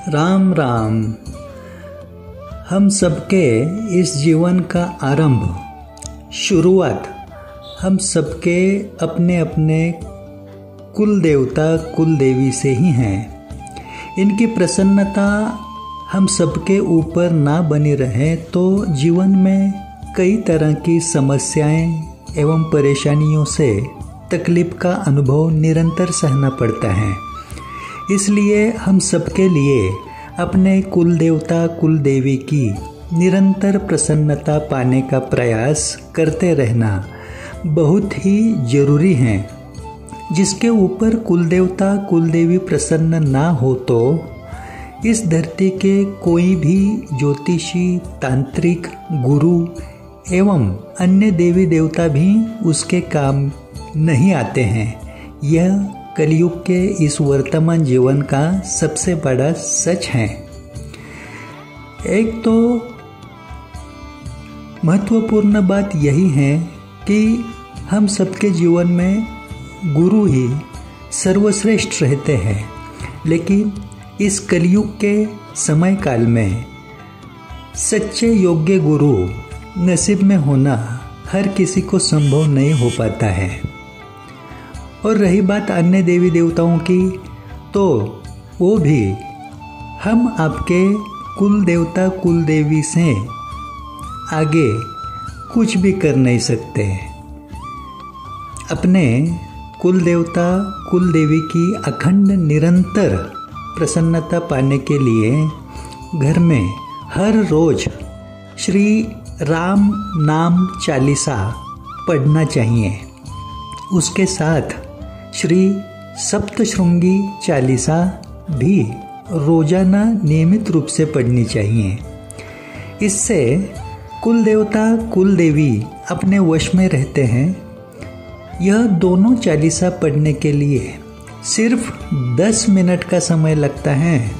राम राम। हम सबके इस जीवन का आरंभ, शुरुआत हम सबके अपने अपने कुल देवता कुल देवी से ही हैं। इनकी प्रसन्नता हम सबके ऊपर ना बनी रहे तो जीवन में कई तरह की समस्याएं एवं परेशानियों से तकलीफ का अनुभव निरंतर सहना पड़ता है। इसलिए हम सबके लिए अपने कुल देवता कुल देवी की निरंतर प्रसन्नता पाने का प्रयास करते रहना बहुत ही जरूरी है। जिसके ऊपर कुल देवता कुल देवी प्रसन्न ना हो तो इस धरती के कोई भी ज्योतिषी, तांत्रिक, गुरु एवं अन्य देवी देवता भी उसके काम नहीं आते हैं। यह कलयुग के इस वर्तमान जीवन का सबसे बड़ा सच है। एक तो महत्वपूर्ण बात यही है कि हम सबके जीवन में गुरु ही सर्वश्रेष्ठ रहते हैं, लेकिन इस कलयुग के समय काल में सच्चे योग्य गुरु नसीब में होना हर किसी को संभव नहीं हो पाता है। और रही बात अन्य देवी देवताओं की, तो वो भी हम आपके कुल देवता कुल देवी से आगे कुछ भी कर नहीं सकते। अपने कुल देवता कुल देवी की अखंड निरंतर प्रसन्नता पाने के लिए घर में हर रोज श्री राम नाम चालीसा पढ़ना चाहिए। उसके साथ श्री सप्तशृंगी चालीसा भी रोजाना नियमित रूप से पढ़नी चाहिए। इससे कुल देवता कुल देवी अपने वश में रहते हैं। यह दोनों चालीसा पढ़ने के लिए सिर्फ 10 मिनट का समय लगता है।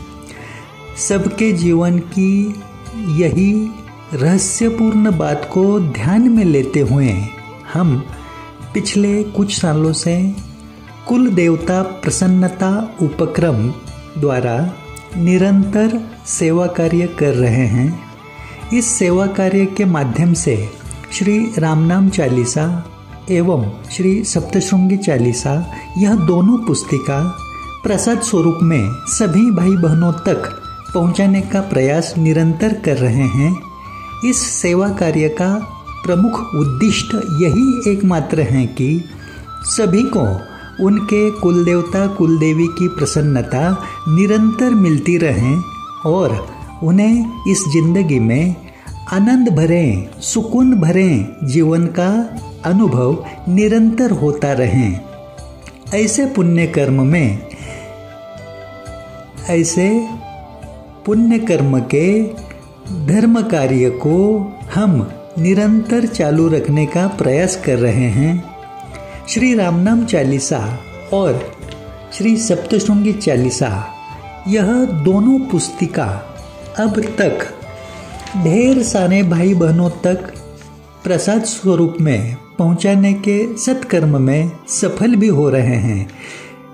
सबके जीवन की यही रहस्यपूर्ण बात को ध्यान में लेते हुए हम पिछले कुछ सालों से कुल देवता प्रसन्नता उपक्रम द्वारा निरंतर सेवा कार्य कर रहे हैं। इस सेवा कार्य के माध्यम से श्री रामनाम चालीसा एवं श्री सप्तशृंगी चालीसा, यह दोनों पुस्तिका प्रसाद स्वरूप में सभी भाई बहनों तक पहुंचाने का प्रयास निरंतर कर रहे हैं। इस सेवा कार्य का प्रमुख उद्दिष्ट यही एकमात्र है कि सभी को उनके कुल देवता कुल देवी की प्रसन्नता निरंतर मिलती रहे और उन्हें इस जिंदगी में आनंद भरे सुकून भरे जीवन का अनुभव निरंतर होता रहे। ऐसे पुण्य कर्म के धर्म कार्य को हम निरंतर चालू रखने का प्रयास कर रहे हैं। श्री रामनाम चालीसा और श्री सप्तशृंगी चालीसा, यह दोनों पुस्तिका अब तक ढेर सारे भाई बहनों तक प्रसाद स्वरूप में पहुंचाने के सत्कर्म में सफल भी हो रहे हैं।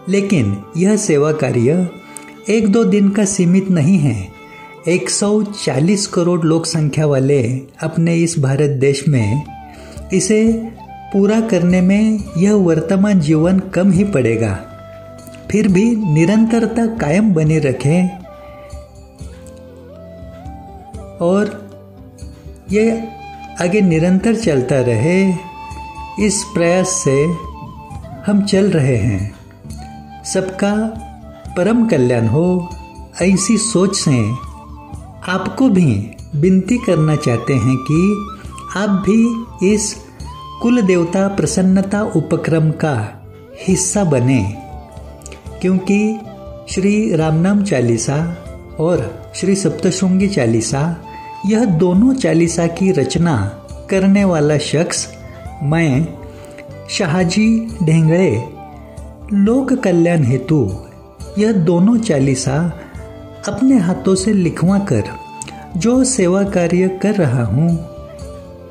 लेकिन यह सेवा कार्य 1-2 दिन का सीमित नहीं है। 140 करोड़ लोक संख्या वाले अपने इस भारत देश में इसे पूरा करने में यह वर्तमान जीवन कम ही पड़ेगा। फिर भी निरंतरता कायम बनी रखें और यह आगे निरंतर चलता रहे, इस प्रयास से हम चल रहे हैं। सबका परम कल्याण हो, ऐसी सोच से आपको भी विनती करना चाहते हैं कि आप भी इस कुल देवता प्रसन्नता उपक्रम का हिस्सा बने, क्योंकि श्री रामनाम चालीसा और श्री सप्तशृंगी चालीसा, यह दोनों चालीसा की रचना करने वाला शख्स मैं शाहजी ढेंगड़े लोक कल्याण हेतु यह दोनों चालीसा अपने हाथों से लिखवा कर जो सेवा कार्य कर रहा हूँ,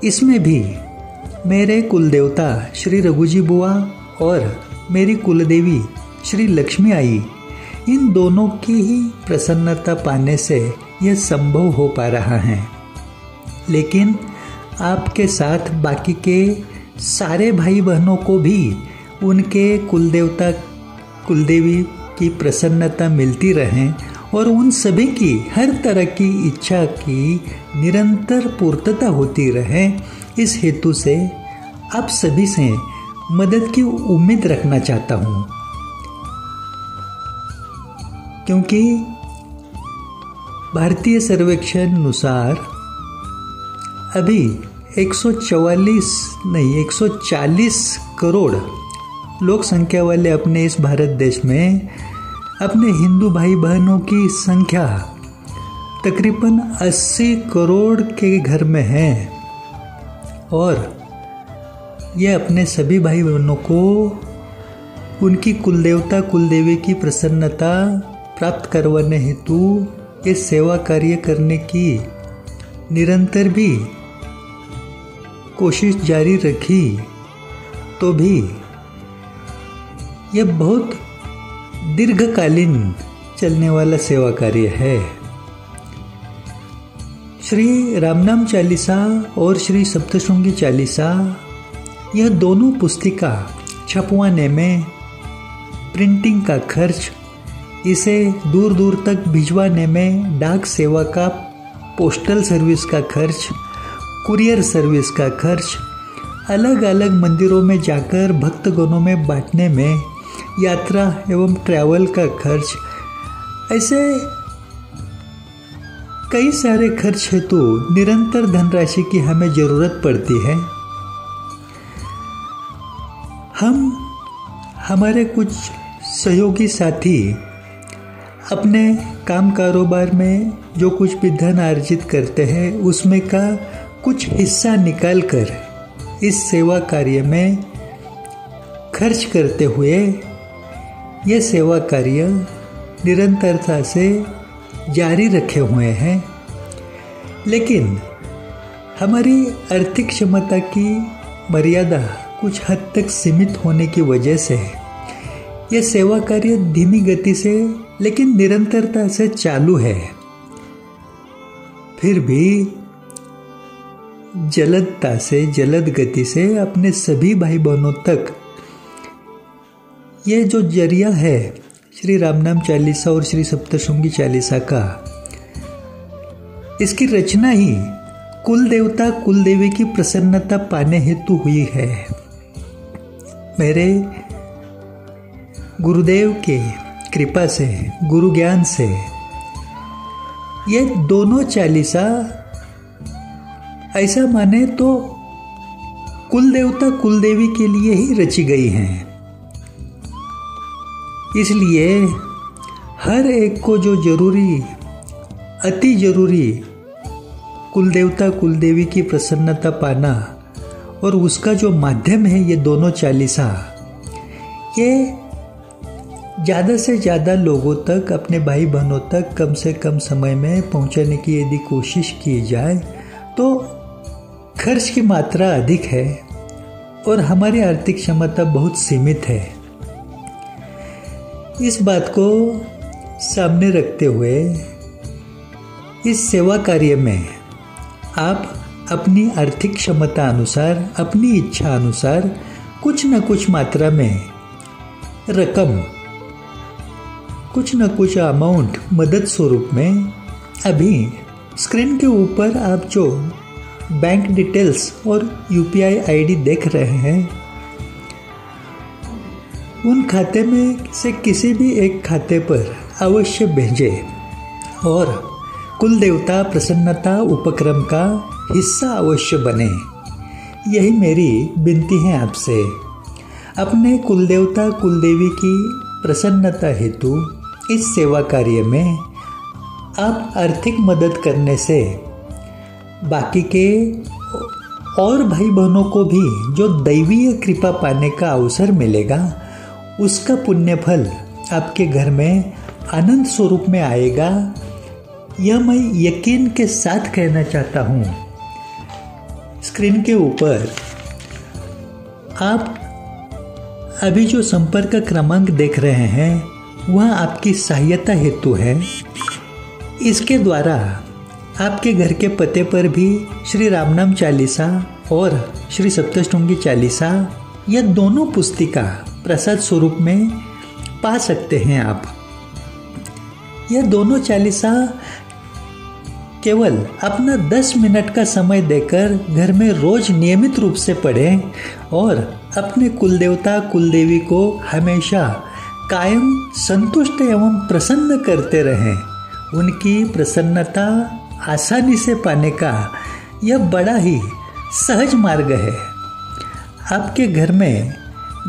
इसमें भी मेरे कुल देवता श्री रघुजी बुआ और मेरी कुलदेवी श्री लक्ष्मी आई, इन दोनों की ही प्रसन्नता पाने से यह संभव हो पा रहा है। लेकिन आपके साथ बाकी के सारे भाई बहनों को भी उनके कुलदेवता कुलदेवी की प्रसन्नता मिलती रहे और उन सभी की हर तरह की इच्छा की निरंतर पूर्तता होती रहे, इस हेतु से आप सभी से मदद की उम्मीद रखना चाहता हूँ। क्योंकि भारतीय सर्वेक्षण अनुसार अभी 140 करोड़ लोक संख्या वाले अपने इस भारत देश में अपने हिंदू भाई बहनों की संख्या तकरीबन 80 करोड़ के घर में है और ये अपने सभी भाई बहनों को उनकी कुलदेवता कुलदेवी की प्रसन्नता प्राप्त करवाने हेतु ये सेवा कार्य करने की निरंतर भी कोशिश जारी रखी, तो भी यह बहुत दीर्घकालीन चलने वाला सेवा कार्य है। श्री रामनाम चालीसा और श्री सप्तशृंगी चालीसा, यह दोनों पुस्तिका छपवाने में प्रिंटिंग का खर्च, इसे दूर दूर तक भिजवाने में डाक सेवा का पोस्टल सर्विस का खर्च, कुरियर सर्विस का खर्च, अलग अलग मंदिरों में जाकर भक्तगणों में बांटने में यात्रा एवं ट्रैवल का खर्च, ऐसे कई सारे खर्च हेतु निरंतर धनराशि की हमें जरूरत पड़ती है। हम हमारे कुछ सहयोगी साथी अपने काम कारोबार में जो कुछ भी धन अर्जित करते हैं उसमें का कुछ हिस्सा निकालकर इस सेवा कार्य में खर्च करते हुए ये सेवा कार्य निरंतरता से जारी रखे हुए हैं। लेकिन हमारी आर्थिक क्षमता की मर्यादा कुछ हद तक सीमित होने की वजह से यह सेवा कार्य धीमी गति से लेकिन निरंतरता से चालू है। फिर भी जलदता से जलद गति से अपने सभी भाई बहनों तक ये जो जरिया है श्री रामनाम चालीसा और श्री सप्तशृंगी चालीसा का, इसकी रचना ही कुल देवता कुल देवी की प्रसन्नता पाने हेतु हुई है। मेरे गुरुदेव के कृपा से, गुरु ज्ञान से ये दोनों चालीसा ऐसा माने तो कुल देवता कुल देवी के लिए ही रची गई हैं। इसलिए हर एक को जो जरूरी, अति जरूरी कुल देवता कुल देवी की प्रसन्नता पाना और उसका जो माध्यम है ये दोनों चालीसा, ये ज़्यादा से ज़्यादा लोगों तक, अपने भाई बहनों तक कम से कम समय में पहुंचाने की यदि कोशिश की जाए तो खर्च की मात्रा अधिक है और हमारी आर्थिक क्षमता बहुत सीमित है। इस बात को सामने रखते हुए इस सेवा कार्य में आप अपनी आर्थिक क्षमता अनुसार, अपनी इच्छा अनुसार कुछ न कुछ मात्रा में रकम, कुछ न कुछ अमाउंट मदद स्वरूप में अभी स्क्रीन के ऊपर आप जो बैंक डिटेल्स और यूपीआई आईडी देख रहे हैं, उन खाते में से किसी भी एक खाते पर अवश्य भेजें और कुल देवता प्रसन्नता उपक्रम का हिस्सा अवश्य बने। यही मेरी विनती है आपसे। अपने कुल देवता कुल देवी की प्रसन्नता हेतु इस सेवा कार्य में आप आर्थिक मदद करने से बाकी के और भाई बहनों को भी जो दैवीय कृपा पाने का अवसर मिलेगा, उसका पुण्य फल आपके घर में आनंद स्वरूप में आएगा। यह मैं यकीन के साथ कहना चाहता हूँ। स्क्रीन के ऊपर आप अभी जो संपर्क क्रमांक देख रहे हैं वह आपकी सहायता हेतु है। इसके द्वारा आपके घर के पते पर भी श्री रामनाम चालीसा और श्री सप्तशृंगी चालीसा यह दोनों पुस्तिका प्रसाद स्वरूप में पा सकते हैं आप। यह दोनों चालीसा केवल अपना 10 मिनट का समय देकर घर में रोज नियमित रूप से पढ़ें और अपने कुलदेवता कुलदेवी को हमेशा कायम संतुष्ट एवं प्रसन्न करते रहें। उनकी प्रसन्नता आसानी से पाने का यह बड़ा ही सहज मार्ग है। आपके घर में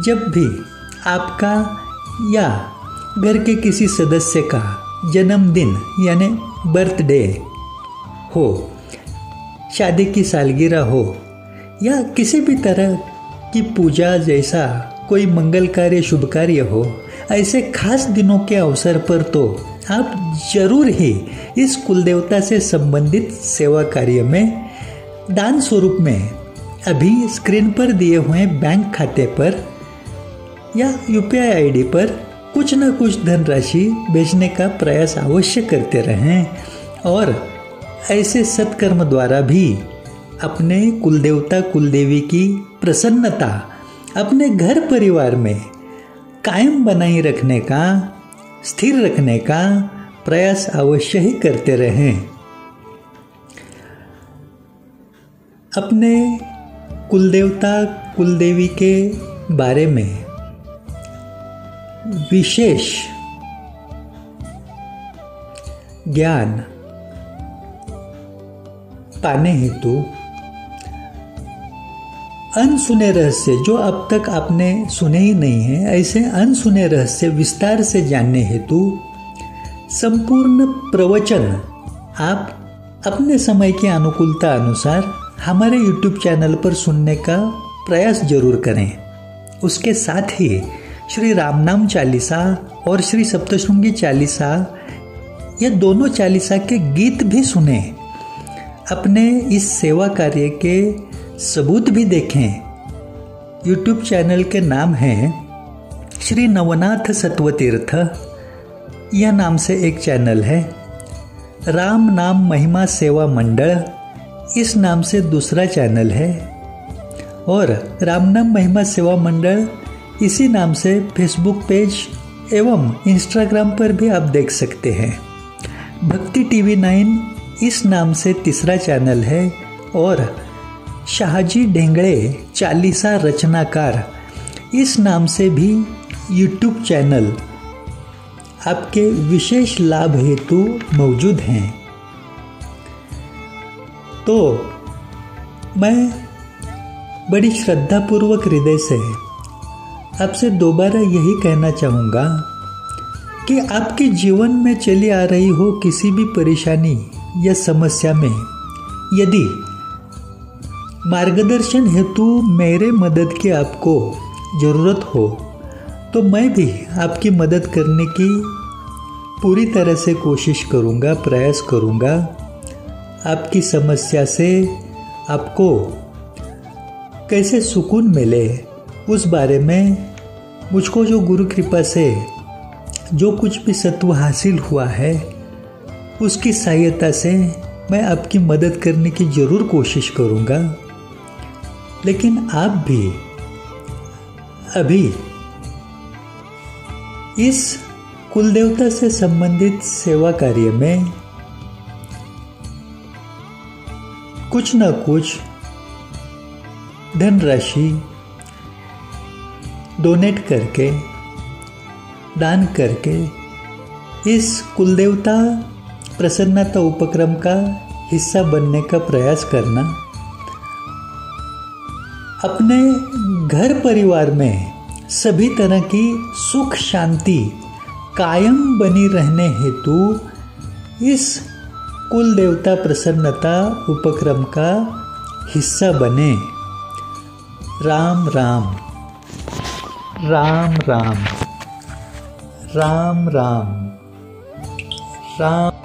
जब भी आपका या घर के किसी सदस्य का जन्मदिन यानी बर्थडे हो, शादी की सालगिरह हो या किसी भी तरह की पूजा जैसा कोई मंगल कार्य शुभ कार्य हो, ऐसे खास दिनों के अवसर पर तो आप जरूर ही इस कुलदेवता से संबंधित सेवा कार्य में दान स्वरूप में अभी स्क्रीन पर दिए हुए बैंक खाते पर या UPI ID पर कुछ न कुछ धनराशि भेजने का प्रयास अवश्य करते रहें और ऐसे सत्कर्म द्वारा भी अपने कुलदेवता कुलदेवी की प्रसन्नता अपने घर परिवार में कायम बनाए रखने का, स्थिर रखने का प्रयास अवश्य ही करते रहें। अपने कुलदेवता कुलदेवी के बारे में विशेष ज्ञान पाने हेतु अनसुने रहस्य जो अब तक आपने सुने ही नहीं है, ऐसे अनसुने रहस्य विस्तार से जानने हेतु संपूर्ण प्रवचन आप अपने समय की अनुकूलता अनुसार हमारे YouTube चैनल पर सुनने का प्रयास जरूर करें। उसके साथ ही श्री रामनाम चालीसा और श्री सप्तशृंगी चालीसा ये दोनों चालीसा के गीत भी सुने। अपने इस सेवा कार्य के सबूत भी देखें। YouTube चैनल के नाम है श्री नवनाथ सत्वतीर्थ, यह नाम से एक चैनल है। राम नाम महिमा सेवा मंडल इस नाम से दूसरा चैनल है और रामनाम महिमा सेवा मंडल इसी नाम से फेसबुक पेज एवं इंस्टाग्राम पर भी आप देख सकते हैं। भक्ति TV 9 इस नाम से तीसरा चैनल है और शाहजी ढेंगड़े चालीसा रचनाकार इस नाम से भी YouTube चैनल आपके विशेष लाभ हेतु मौजूद हैं। तो मैं बड़ी श्रद्धापूर्वक हृदय से आपसे दोबारा यही कहना चाहूँगा कि आपके जीवन में चली आ रही हो किसी भी परेशानी या समस्या में यदि मार्गदर्शन हेतु मेरे मदद की आपको ज़रूरत हो तो मैं भी आपकी मदद करने की पूरी तरह से कोशिश करूँगा, प्रयास करूँगा। आपकी समस्या से आपको कैसे सुकून मिले उस बारे में मुझको जो गुरु कृपा से जो कुछ भी सत्व हासिल हुआ है उसकी सहायता से मैं आपकी मदद करने की ज़रूर कोशिश करूँगा। लेकिन आप भी अभी इस कुलदेवता से संबंधित सेवा कार्य में कुछ न कुछ धनराशि डोनेट करके, दान करके इस कुलदेवता प्रसन्नता उपक्रम का हिस्सा बनने का प्रयास करना। अपने घर परिवार में सभी तरह की सुख शांति कायम बनी रहने हेतु इस कुल देवता प्रसन्नता उपक्रम का हिस्सा बने। राम राम राम राम राम राम राम।